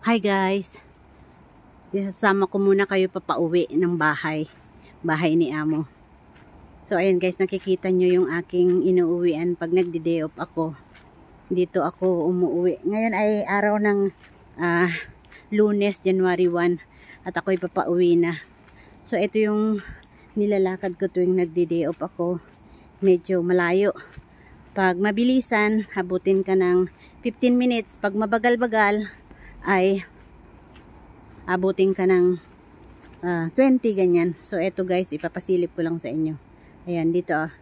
Hi guys, isasama ko muna kayo papauwi ng bahay ni Amo. So ayan guys, nakikita nyo yung aking inuuwian pag nagdi-day off ako. Dito ako umuwi. Ngayon ay araw ng Lunes, January 1 at ako'y papauwi na. So ito yung nilalakad ko tuwing nagdi-day off ako. Medyo malayo. Pag mabilisan, habutin ka ng 15 minutes. Pag mabagal-bagal ay abutin ka ng 20 ganyan. So eto guys, ipapasilip ko lang sa inyo. Ayan, dito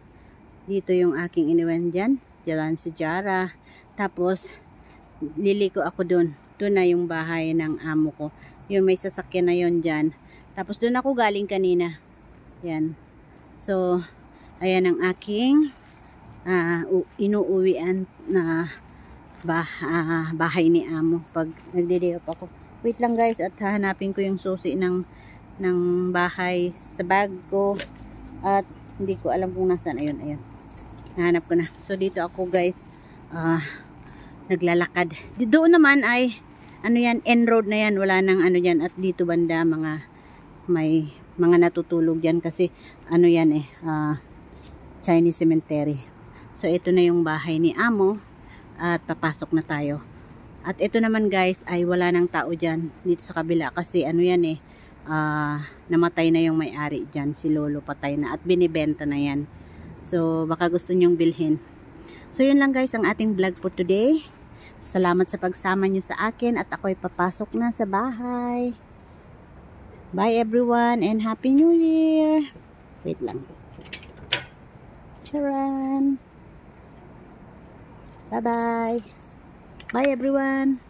yung aking iniwan dyan. Diyan si Jara. Tapos liliko ako dun. Doon na yung bahay ng amo ko. Yung may sasakyan na yon dyan. Tapos doon ako galing kanina. Ayan. So ayan ang aking inuuwian na bahay ni Amo pag nagde-day off ako. Wait lang guys, at hahanapin ko yung susi ng bahay sa bag ko at hindi ko alam kung nasaan. Ayun, nahanap ko na. So dito ako guys naglalakad. Doon naman ay ano yan, end road na yan, wala nang ano yan. At dito banda may mga natutulog dyan kasi ano yan Chinese cemetery. So ito na yung bahay ni Amo at papasok na tayo. At ito naman guys ay wala nang tao dyan dito sa kabila kasi ano yan namatay na yung may-ari dyan, si Lolo, patay na at binibenta na yan. So baka gusto nyong bilhin. So yun lang guys ang ating vlog for today. Salamat sa pagsama nyo sa akin at ako'y papasok na sa bahay. Bye everyone and Happy New Year. Wait lang. Charan. Bye bye. Bye everyone.